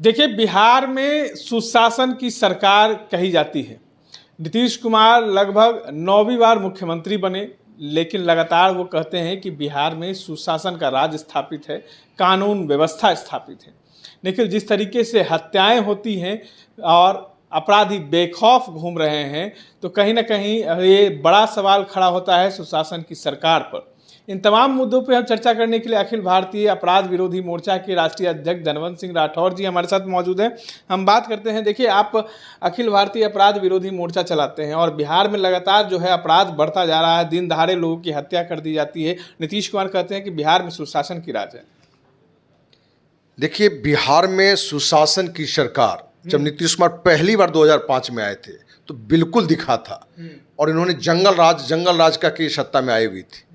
देखिए, बिहार में सुशासन की सरकार कही जाती है। नीतीश कुमार लगभग 9वीं बार मुख्यमंत्री बने, लेकिन लगातार वो कहते हैं कि बिहार में सुशासन का राज स्थापित है, कानून व्यवस्था स्थापित है। लेकिन जिस तरीके से हत्याएं होती हैं और अपराधी बेखौफ घूम रहे हैं, तो कहीं ना कहीं ये बड़ा सवाल खड़ा होता है सुशासन की सरकार पर। इन तमाम मुद्दों पर हम चर्चा करने के लिए अखिल भारतीय अपराध विरोधी मोर्चा के राष्ट्रीय अध्यक्ष धनवंत सिंह राठौर जी हमारे साथ मौजूद हैं। हम बात करते हैं। देखिए, आप अखिल भारतीय अपराध विरोधी मोर्चा चलाते हैं और बिहार में लगातार जो है अपराध बढ़ता जा रहा है, दिन दहाड़े लोगों की हत्या कर दी जाती है। नीतीश कुमार कहते हैं कि बिहार में सुशासन की राज है। देखिए, बिहार में सुशासन की सरकार जब नीतीश कुमार पहली बार 2005 में आए थे तो बिल्कुल दिखा था, और इन्होंने जंगल राज का की सत्ता में आई हुई थी,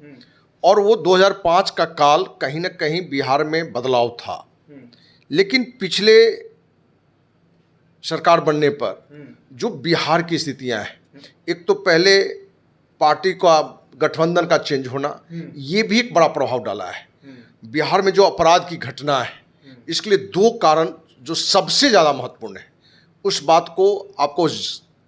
और वो 2005 का काल कहीं ना कहीं बिहार में बदलाव था। लेकिन पिछले सरकार बनने पर जो बिहार की स्थितियां हैं, एक तो पहले पार्टी का गठबंधन का चेंज होना, ये भी एक बड़ा प्रभाव डाला है। बिहार में जो अपराध की घटना है, इसके लिए दो कारण जो सबसे ज़्यादा महत्वपूर्ण है, उस बात को आपको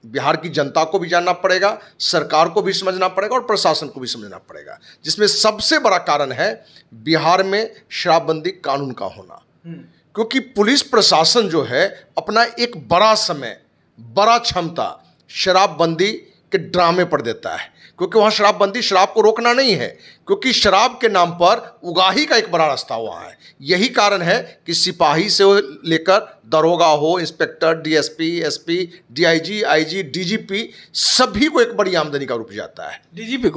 बिहार की जनता को भी जानना पड़ेगा, सरकार को भी समझना पड़ेगा और प्रशासन को भी समझना पड़ेगा। जिसमें सबसे बड़ा कारण है बिहार में शराबबंदी कानून का होना। क्योंकि पुलिस प्रशासन जो है अपना एक बड़ा समय, बड़ा क्षमता शराबबंदी के ड्रामे पर देता है, क्योंकि वहाँ शराबबंदी शराब को रोकना नहीं है, क्योंकि शराब के नाम पर उगाही का एक बड़ा रास्ता वहाँ है। यही कारण है कि सिपाही से लेकर दरोगा हो, inspector, DSP, SP, DIG, IG, DGP, सभी को एक बड़ी आमदनी का रूप जाता है। डीजीपी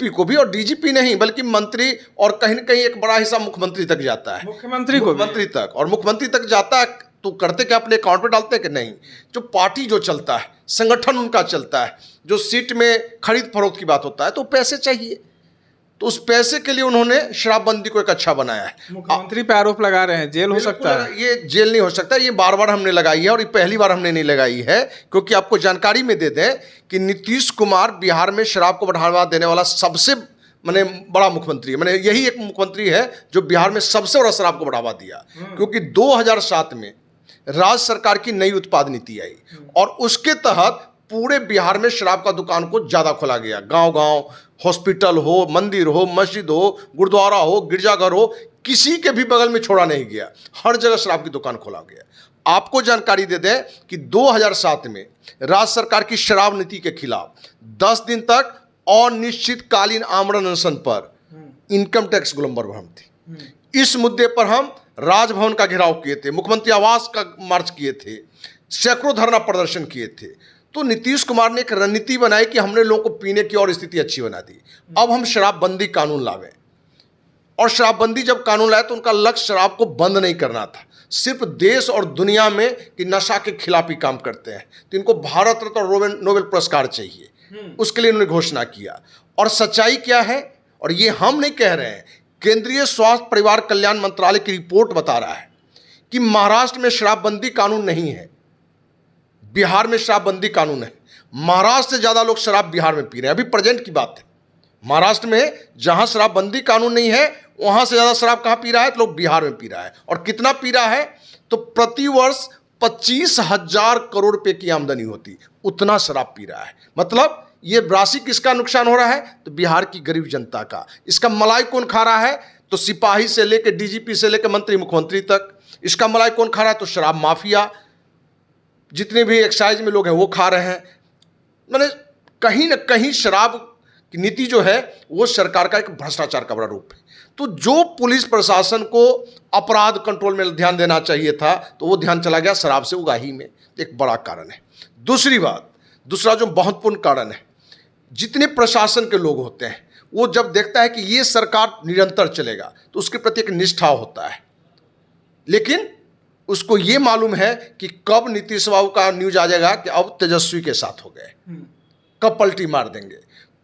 को भी, और डीजीपी नहीं बल्कि मंत्री, और कहीं न कहीं एक बड़ा हिस्सा मुख्यमंत्री तक जाता है। मुख्यमंत्री तक, और मुख्यमंत्री तक जाता है तो करते क्या, अपने अकाउंट पे डालते हैं कि नहीं? जो पार्टी जो चलता है, संगठन उनका चलता है, जो सीट में खरीद फरोख्त की बात होता है, तो पैसे चाहिए, तो उस पैसे के लिए उन्होंने शराबबंदी को एक अच्छा बनाया है। मुख्यमंत्री पे आरोप लगा रहे हैं, जेल हो सकता है। ये जेल नहीं हो सकता, ये बार बार हमने लगाई है, और ये पहली बार हमने नहीं लगाई है। क्योंकि आपको जानकारी में दे दें कि नीतीश कुमार बिहार में शराब को बढ़ावा देने वाला सबसे बड़ा मुख्यमंत्री है। यही एक मुख्यमंत्री है जो बिहार में सबसे बड़ा शराब को बढ़ावा दिया। क्योंकि 2007 में राज्य सरकार की नई उत्पाद नीति आई, और उसके तहत पूरे बिहार में शराब का दुकान को ज़्यादा खोला गया। गांव-गांव, हॉस्पिटल हो, मंदिर हो, मस्जिद हो, गुरुद्वारा हो, गिरजाघर हो, किसी के भी बगल में छोड़ा नहीं गया। हर जगह शराब की दुकान खोला गया। आपको जानकारी दे दें कि 2007 में राज्य सरकार की शराब नीति के खिलाफ 10 दिन तक अनिश्चितकालीन आमरण अनशन पर इनकम टैक्स गोलंबर हम थी। इस मुद्दे पर हम राजभवन का घेराव किए थे, मुख्यमंत्री आवास का मार्च किए थे, सैकड़ों धरना प्रदर्शन किए थे। तो नीतीश कुमार ने एक रणनीति बनाई कि हमने लोगों को पीने की और स्थिति अच्छी बना दी, अब हम शराबबंदी कानून लावें। और शराबबंदी जब कानून लाए तो उनका लक्ष्य शराब को बंद नहीं करना था, सिर्फ देश और दुनिया में कि नशा के खिलाफ ही काम करते हैं, तो इनको भारत रत्न और नोबेल पुरस्कार चाहिए। उसके लिए उन्होंने घोषणा किया। और सच्चाई क्या है, और ये हम नहीं कह रहे हैं, केंद्रीय स्वास्थ्य परिवार कल्याण मंत्रालय की रिपोर्ट बता रहा है कि महाराष्ट्र में शराबबंदी कानून नहीं है, बिहार में शराबबंदी कानून है। महाराष्ट्र से ज़्यादा लोग शराब बिहार में पी रहे हैं। अभी प्रेजेंट की बात है, महाराष्ट्र में जहां शराबबंदी कानून नहीं है, वहां से ज़्यादा शराब कहाँ पी रहा है? तो लोग बिहार में पी रहा है। और कितना पी रहा है? तो प्रतिवर्ष 25,000 करोड़ रुपए की आमदनी होती, उतना शराब पी रहा है। मतलब ये राशि किसका नुकसान हो रहा है? तो बिहार की गरीब जनता का। इसका मलाई कौन खा रहा है? तो सिपाही से लेकर डीजीपी से लेकर मंत्री मुख्यमंत्री तक। इसका मलाई कौन खा रहा है? तो शराब माफिया, जितने भी एक्साइज में लोग हैं वो खा रहे हैं। कहीं ना कहीं शराब की नीति जो है वो सरकार का एक भ्रष्टाचार का बड़ा रूप है। तो जो पुलिस प्रशासन को अपराध कंट्रोल में ध्यान देना चाहिए था, तो वो ध्यान चला गया शराब से उगाही में। एक बड़ा कारण है। दूसरा जो महत्वपूर्ण कारण है, जितने प्रशासन के लोग होते हैं, वो जब देखता है कि ये सरकार निरंतर चलेगा तो उसके प्रति एक निष्ठा होता है। लेकिन उसको ये मालूम है कि कब नीतीश बाबू का न्यूज आ जाएगा कि अब तेजस्वी के साथ हो गए, कब पलटी मार देंगे।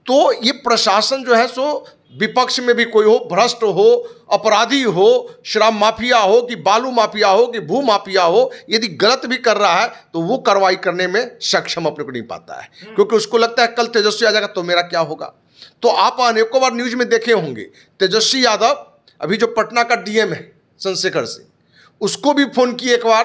तो ये प्रशासन जो है सो विपक्ष में भी कोई हो, भ्रष्ट हो, अपराधी हो, शराब माफिया हो कि बालू माफिया हो कि भू माफिया हो, यदि गलत भी कर रहा है तो वो कार्रवाई करने में सक्षम अपने को नहीं पाता है, क्योंकि उसको लगता है कल तेजस्वी आ जाएगा तो मेरा क्या होगा। तो आप अनेकों बार न्यूज में देखे होंगे, तेजस्वी यादव अभी जो पटना का डीएम है चंद्रशेखर सिंह, उसको भी फोन किए एक बार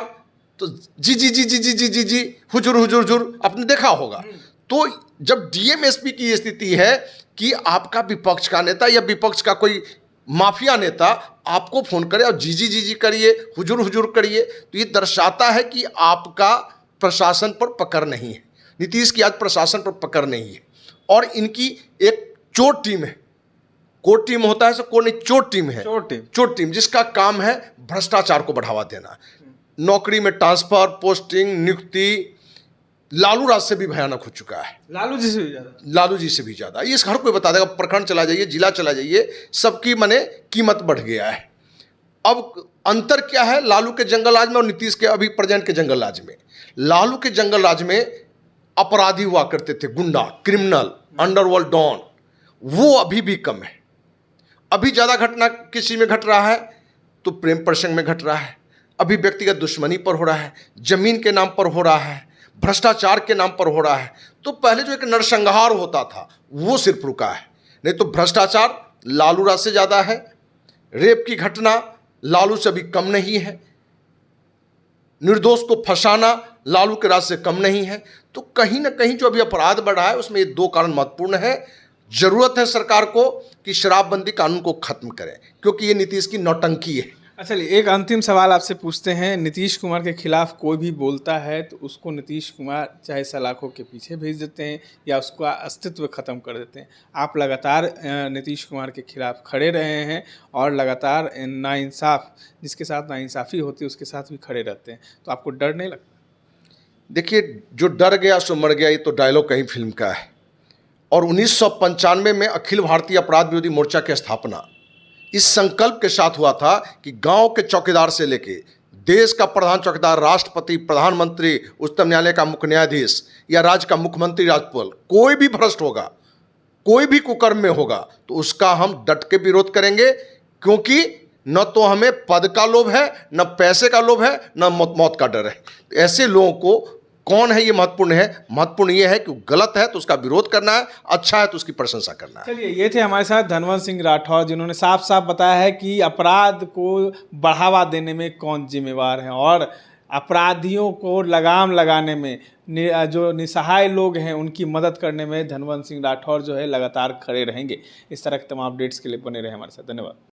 तो जी जी जी जी जी जी जी जी हुजूर हुजूर हुजूर आपने देखा होगा। तो जब डीएमएसपी की स्थिति है कि आपका विपक्ष का नेता या विपक्ष का कोई माफिया नेता आपको फोन करे और जी जी जी जी करिए, हुजूर हुजूर करिए, तो ये दर्शाता है कि आपका प्रशासन पर पकड़ नहीं है। नीतीश की आज प्रशासन पर पकड़ नहीं है और इनकी एक चोट टीम है। कोर टीम होता है, कोर नहीं, चोट टीम है। चोट टीम जिसका काम है भ्रष्टाचार को बढ़ावा देना, नौकरी में ट्रांसफर, पोस्टिंग, नियुक्ति लालू राज से भी भयानक हो चुका है, लालू जी से भी ज्यादा, लालू जी से भी ज्यादा। ये हर कोई बता देगा, प्रखंड चला जाइए, जिला चला जाइए, सबकी मने कीमत बढ़ गया है। अब अंतर क्या है लालू के जंगल राज में और नीतीश के अभी प्रेजेंट के जंगल राज में? लालू के जंगल राज में अपराधी हुआ करते थे, गुंडा, क्रिमिनल, अंडरवर्ल्ड डॉन, वो अभी भी कम है। अभी ज्यादा घटना किसी में घट रहा है तो प्रेम प्रसंग में घट रहा है, अभी व्यक्तिगत दुश्मनी पर हो रहा है, जमीन के नाम पर हो रहा है, भ्रष्टाचार के नाम पर हो रहा है। तो पहले जो एक नरसंहार होता था वो सिर्फ रुका है, नहीं तो भ्रष्टाचार लालू राज से ज्यादा है, रेप की घटना लालू से भी कम नहीं है, निर्दोष को फंसाना लालू के राज से कम नहीं है। तो कहीं ना कहीं जो अभी अपराध बढ़ा है उसमें ये दो कारण महत्वपूर्ण है। जरूरत है सरकार को कि शराबबंदी कानून को खत्म करें, क्योंकि ये नीतीश की नौटंकी है। अच्छा, एक अंतिम सवाल आपसे पूछते हैं। नीतीश कुमार के खिलाफ कोई भी बोलता है तो उसको नीतीश कुमार चाहे सलाखों के पीछे भेज देते हैं या उसका अस्तित्व खत्म कर देते हैं। आप लगातार नीतीश कुमार के खिलाफ खड़े रहे हैं और लगातार नाइंसाफ, जिसके साथ नाइंसाफ़ी होती है उसके साथ भी खड़े रहते हैं, तो आपको डर नहीं लगता? देखिए, जो डर गया सो मर गया, ये तो डायलॉग कहीं फिल्म का है। और 1995 में अखिल भारतीय अपराध विरोधी मोर्चा की स्थापना इस संकल्प के साथ हुआ था कि गांव के चौकीदार से लेके देश का प्रधान चौकीदार, राष्ट्रपति, प्रधानमंत्री, उच्चतम न्यायालय का मुख्य न्यायाधीश या राज्य का मुख्यमंत्री, राज्यपाल, कोई भी भ्रष्ट होगा, कोई भी कुकर्म में होगा तो उसका हम डट के विरोध करेंगे, क्योंकि न तो हमें पद का लोभ है, न पैसे का लोभ है, न मौत का डर है। ऐसे लोगों को कौन है ये महत्वपूर्ण है, महत्वपूर्ण ये है कि गलत है तो उसका विरोध करना है, अच्छा है तो उसकी प्रशंसा करना है। चलिए, ये थे हमारे साथ धनवंत सिंह राठौर, जिन्होंने साफ साफ बताया है कि अपराध को बढ़ावा देने में कौन जिम्मेवार है और अपराधियों को लगाम लगाने में, जो निसहाय लोग हैं उनकी मदद करने में धनवंत सिंह राठौर जो है लगातार खड़े रहेंगे। इस तरह के तमाम अपडेट्स के लिए बने रहे हमारे साथ। धन्यवाद।